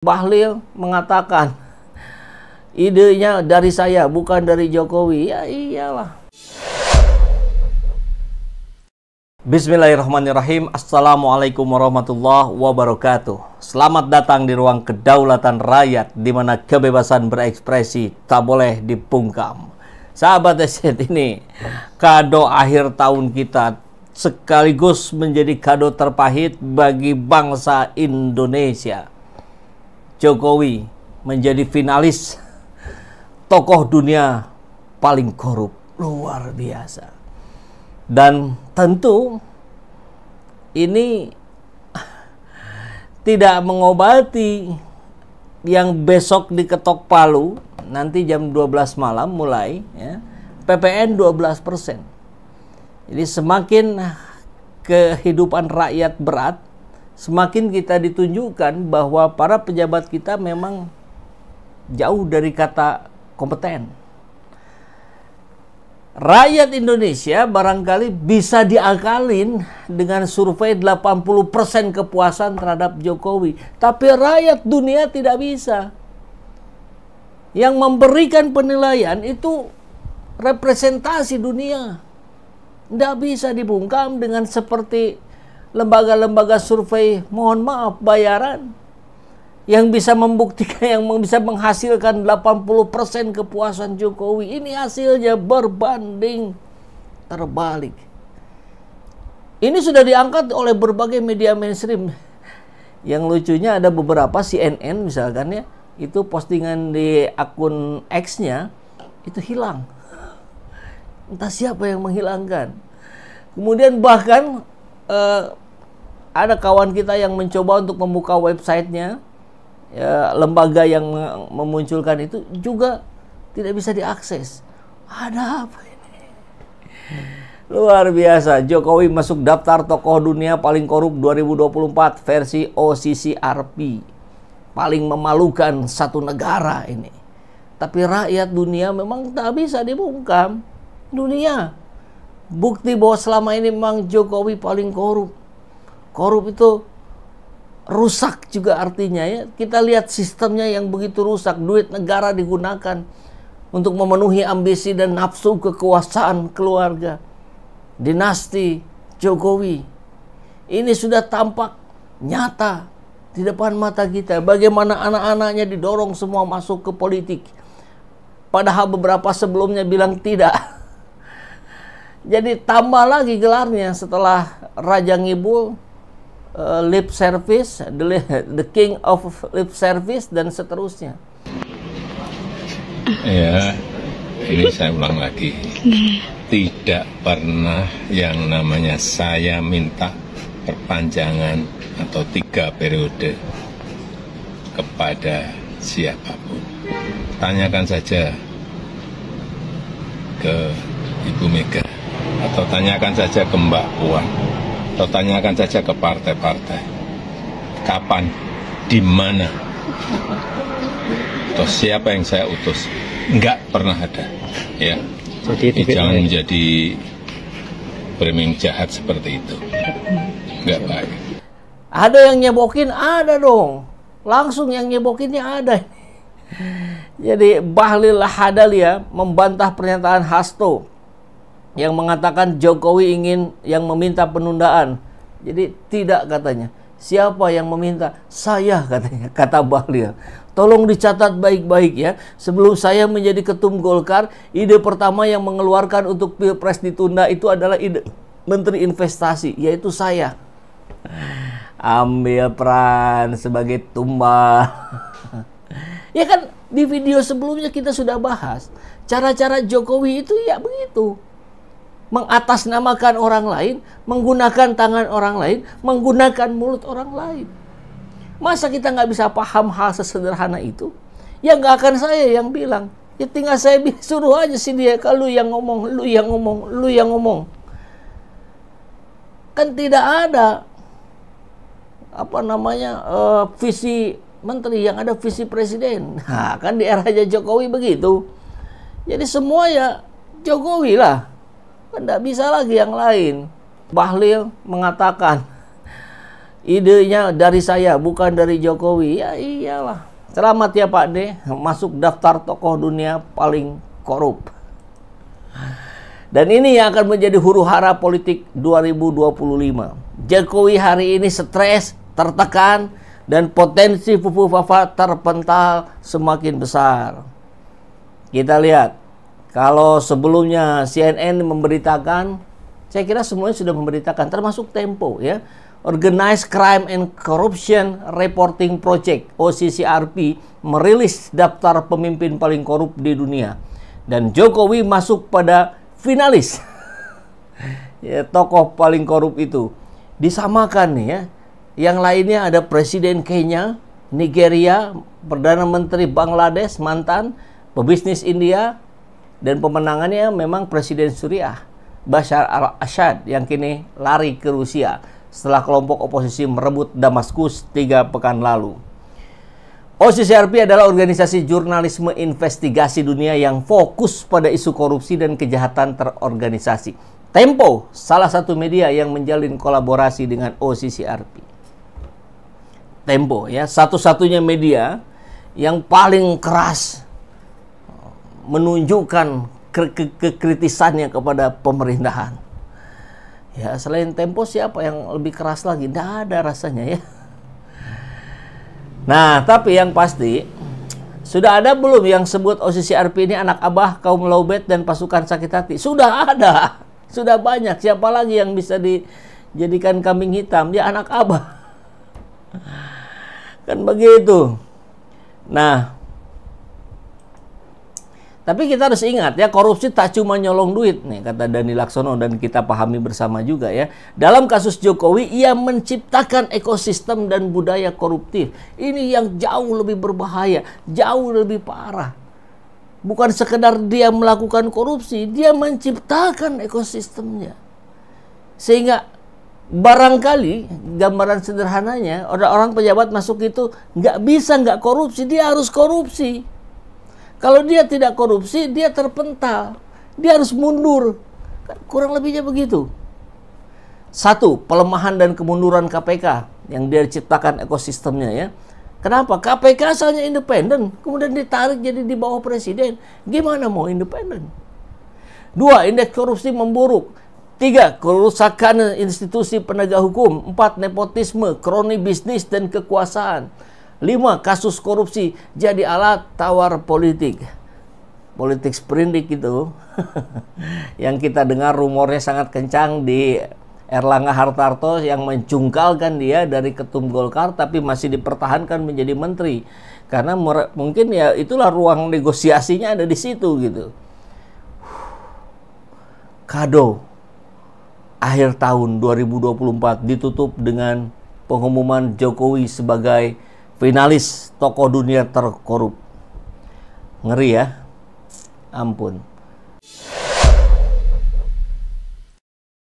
Bahlil mengatakan idenya dari saya, bukan dari Jokowi. Ya iyalah. Bismillahirrahmanirrahim. Assalamualaikum warahmatullahi wabarakatuh. Selamat datang di ruang kedaulatan rakyat, di mana kebebasan berekspresi tak boleh dibungkam. Sahabat SC, ini kado akhir tahun kita, sekaligus menjadi kado terpahit bagi bangsa Indonesia. Jokowi menjadi finalis tokoh dunia paling korup, luar biasa. Dan tentu ini tidak mengobati yang besok diketok palu nanti jam 12 malam mulai ya, PPN 12%. Jadi semakin kehidupan rakyat berat, semakin kita ditunjukkan bahwa para pejabat kita memang jauh dari kata kompeten. Rakyat Indonesia barangkali bisa diakalin dengan survei 80% kepuasan terhadap Jokowi. Tapi rakyat dunia tidak bisa. Yang memberikan penilaian itu representasi dunia. Tidak bisa dibungkam dengan seperti lembaga-lembaga survei, mohon maaf, bayaran, yang bisa membuktikan, yang bisa menghasilkan 80% kepuasan Jokowi. Ini hasilnya berbanding terbalik. Ini sudah diangkat oleh berbagai media mainstream. Yang lucunya ada beberapa, CNN misalkan ya, itu postingan di akun X-nya itu hilang. Entah siapa yang menghilangkan. Kemudian bahkan ada kawan kita yang mencoba untuk membuka websitenya, ya, lembaga yang memunculkan itu juga tidak bisa diakses. Ada apa ini? Luar biasa. Jokowi masuk daftar tokoh dunia paling korup 2024 versi OCCRP. Paling memalukan satu negara ini. Tapi rakyat dunia memang tak bisa dibungkam. Dunia bukti bahwa selama ini memang Jokowi paling korup. Korup itu rusak juga artinya ya. Kita lihat sistemnya yang begitu rusak. Duit negara digunakan untuk memenuhi ambisi dan nafsu kekuasaan keluarga. Dinasti Jokowi. Ini sudah tampak nyata di depan mata kita. Bagaimana anak-anaknya didorong semua masuk ke politik. Padahal beberapa sebelumnya bilang tidak. Jadi tambah lagi gelarnya setelah Raja Ngibul, lip service, the king of lip service, dan seterusnya. Ya, ini saya ulang lagi. Tidak pernah yang namanya saya minta perpanjangan atau 3 periode kepada siapapun. Tanyakan saja ke Ibu Mega, atau tanyakan saja ke Mbak Puan, atau tanyakan saja ke partai-partai. Kapan, di mana, atau siapa yang saya utus? Enggak pernah ada. Ya, jangan menjadi framing jahat seperti itu. Enggak baik. Ada yang nyebokin, ada dong. Langsung yang nyebokinnya ada. Jadi Bahlil Lahadalia membantah pernyataan Hasto yang mengatakan Jokowi yang meminta penundaan. Jadi tidak, katanya. Siapa yang meminta? Saya, katanya, kata Bahlil. Tolong dicatat baik-baik ya. Sebelum saya menjadi ketum Golkar, ide pertama yang mengeluarkan untuk Pilpres ditunda itu adalah ide Menteri Investasi, yaitu saya. Ambil peran sebagai tumbal. Ya kan, di video sebelumnya kita sudah bahas. Cara-cara Jokowi itu ya begitu. Mengatasnamakan orang lain, menggunakan tangan orang lain, menggunakan mulut orang lain. Masa kita nggak bisa paham hal sesederhana itu? Ya nggak akan saya yang bilang. Ya tinggal saya suruh aja sih dia, kalau lu yang ngomong, lu yang ngomong, lu yang ngomong. Kan tidak ada visi menteri, yang ada visi presiden. Nah, kan di eranya Jokowi begitu. Jadi semua ya Jokowi lah. Kan tidak bisa lagi yang lain. Bahlil mengatakan idenya dari saya, bukan dari Jokowi. Ya iyalah. Selamat ya Pak D, masuk daftar tokoh dunia paling korup. Dan ini yang akan menjadi huru-hara politik 2025. Jokowi hari ini stres, tertekan, dan potensi Fufu Fafa terpental semakin besar. Kita lihat, kalau sebelumnya CNN memberitakan, saya kira semuanya sudah memberitakan, termasuk Tempo ya. Organized Crime and Corruption Reporting Project (OCCRP) merilis daftar pemimpin paling korup di dunia. Dan Jokowi masuk pada finalis ya, tokoh paling korup itu. Disamakan nih ya. Yang lainnya ada Presiden Kenya, Nigeria, Perdana Menteri Bangladesh, mantan, pebisnis India, dan pemenangannya memang Presiden Suriah, Bashar al-Assad, yang kini lari ke Rusia setelah kelompok oposisi merebut Damaskus 3 pekan lalu. OCCRP adalah organisasi jurnalisme investigasi dunia yang fokus pada isu korupsi dan kejahatan terorganisasi. Tempo, salah satu media yang menjalin kolaborasi dengan OCCRP. Tempo ya, satu-satunya media yang paling keras menunjukkan kekritisannya kepada pemerintahan. Ya, selain Tempo siapa yang lebih keras lagi? Tidak ada rasanya ya. Nah, tapi yang pasti, sudah ada belum yang sebut OCCRP ini anak abah, kaum lowbat, dan pasukan sakit hati? Sudah ada. Sudah banyak. Siapa lagi yang bisa dijadikan kambing hitam? Ya anak abah. Kan begitu. Nah, tapi kita harus ingat ya, korupsi tak cuma nyolong duit nih, kata Dani Laksono, dan kita pahami bersama juga ya. Dalam kasus Jokowi, ia menciptakan ekosistem dan budaya koruptif. Ini yang jauh lebih berbahaya, jauh lebih parah. Bukan sekedar dia melakukan korupsi, dia menciptakan ekosistemnya. Sehingga barangkali gambaran sederhananya, orang pejabat masuk itu nggak bisa nggak korupsi, dia harus korupsi. Kalau dia tidak korupsi, dia terpental. Dia harus mundur. Kurang lebihnya begitu. Satu, pelemahan dan kemunduran KPK yang dia ciptakan ekosistemnya ya. Kenapa? KPK asalnya independen, kemudian ditarik jadi di bawah presiden. Gimana mau independen? Dua, indeks korupsi memburuk. Tiga, kerusakan institusi penegak hukum. Empat, nepotisme, kroni bisnis, dan kekuasaan. 5. Kasus korupsi jadi alat tawar politik. Politik sprindik itu yang kita dengar rumornya sangat kencang di Erlangga Hartarto yang mencungkalkan dia dari ketum Golkar tapi masih dipertahankan menjadi menteri. Karena mungkin ya itulah ruang negosiasinya ada di situ gitu. Kado akhir tahun 2024 ditutup dengan pengumuman Jokowi sebagai finalis tokoh dunia terkorup. Ngeri ya. Ampun.